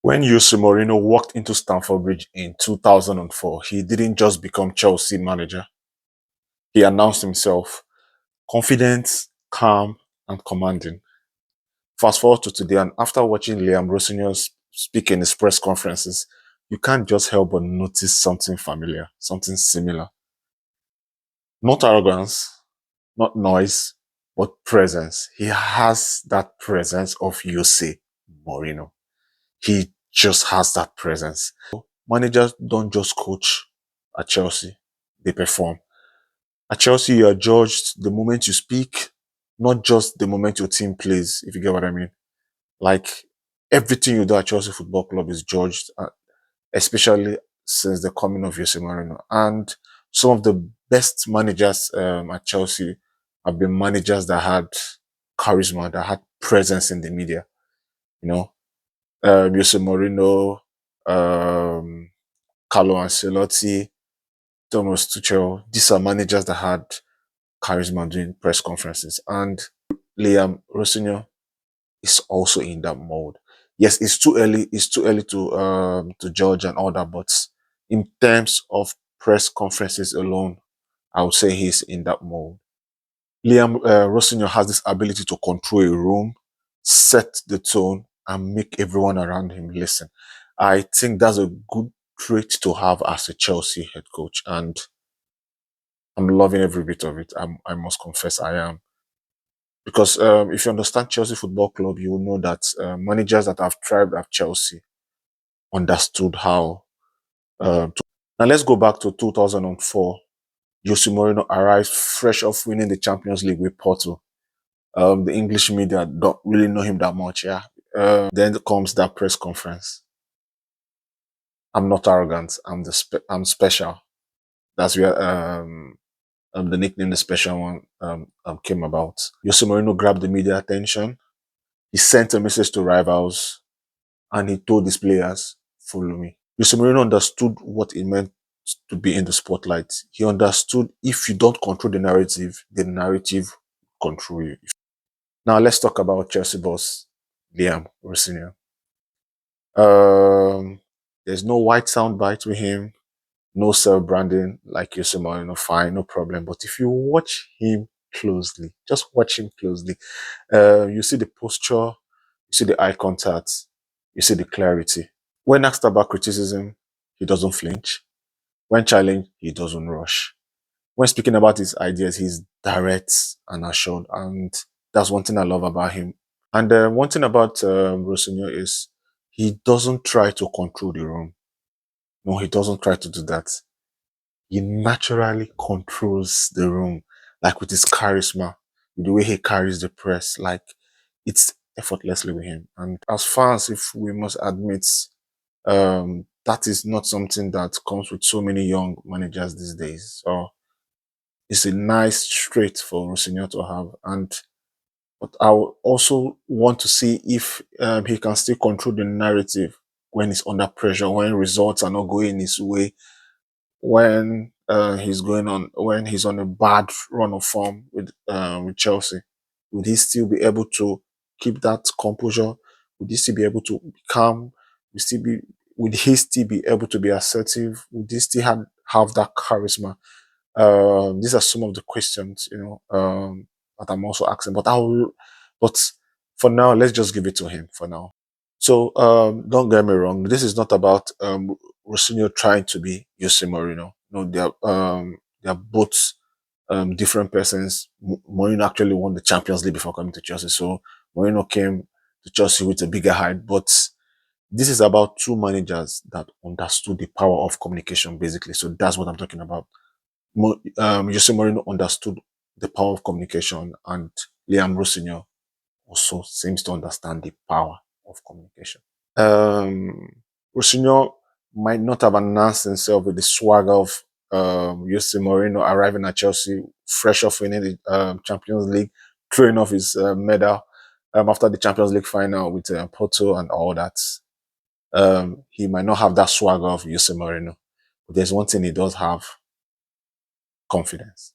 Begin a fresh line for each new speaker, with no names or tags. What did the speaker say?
When Jose Mourinho walked into Stamford Bridge in 2004, he didn't just become Chelsea manager. He announced himself confident, calm, and commanding. Fast forward to today, and after watching Rosenior speak in his press conferences, you can't just help but notice something familiar, something similar. Not arrogance, not noise, but presence. He has that presence of Jose Mourinho. He just has that presence. Managers don't just coach at Chelsea, they perform. At Chelsea, you are judged the moment you speak, not just the moment your team plays, if you get what I mean. Like, everything you do at Chelsea Football Club is judged, especially since the coming of Jose Mourinho. And some of the best managers at Chelsea have been managers that had charisma, that had presence in the media. You know, Jose Mourinho, um, Carlo Ancelotti, Thomas Tuchel. These are managers that had charisma during press conferences. And Rosenior is also in that mode. Yes, it's too early. It's too early to judge and all that. But in terms of press conferences alone, I would say he's in that mode. Rosenior has this ability to control a room, set the tone, and make everyone around him listen. I think that's a good trait to have as a Chelsea head coach, and I'm loving every bit of it. I must confess I am. Because if you understand Chelsea Football Club, you will know that managers that have thrived at Chelsea understood how. Now let's go back to 2004. Jose Mourinho arrived fresh off winning the Champions League with Porto. The English media don't really know him that much, yeah. Then comes that press conference. I'm not arrogant. I'm special. That's where the nickname, the special one, came about. Jose Mourinho grabbed the media attention. He sent a message to rivals, and he told his players, "Follow me." Jose Mourinho understood what it meant to be in the spotlight. He understood if you don't control the narrative control you. Now let's talk about Chelsea boss Rosenior. There's no white soundbite with him, no self-branding like Jose Mourinho. Fine, no problem. But if you watch him closely, just watch him closely, you see the posture, you see the eye contact, you see the clarity. When asked about criticism, he doesn't flinch. When challenged, he doesn't rush. When speaking about his ideas, he's direct and assured. And that's one thing I love about him. And one thing about Rosenior is he doesn't try to control the room. No, he doesn't try to do that. He naturally controls the room, like with his charisma, with the way he carries the press, like it's effortlessly with him. And as fans, if we must admit, that is not something that comes with so many young managers these days. So it's a nice trait for Rosenior to have. And but I would also want to see if he can still control the narrative when he's under pressure, when results are not going his way, when when he's on a bad run of form with Chelsea. Would he still be able to keep that composure? Would he still be able to be calm? Would he still be able to be assertive? Would he still have that charisma? These are some of the questions, that I'm also asking. But for now, let's just give it to him for now. So don't get me wrong. This is not about Rosenior trying to be Jose Mourinho. No, they are both different persons. Mourinho actually won the Champions League before coming to Chelsea, so Mourinho came to Chelsea with a bigger height. But this is about two managers that understood the power of communication, basically. So that's what I'm talking about. Jose Mourinho understood the power of communication, and Rosenior also seems to understand the power of communication. Um, Rosenior might not have announced himself with the swagger of Jose Mourinho arriving at Chelsea, fresh off winning the Champions League, throwing off his medal after the Champions League final with Porto and all that. He might not have that swagger of Jose Mourinho, but there's one thing he does have: confidence.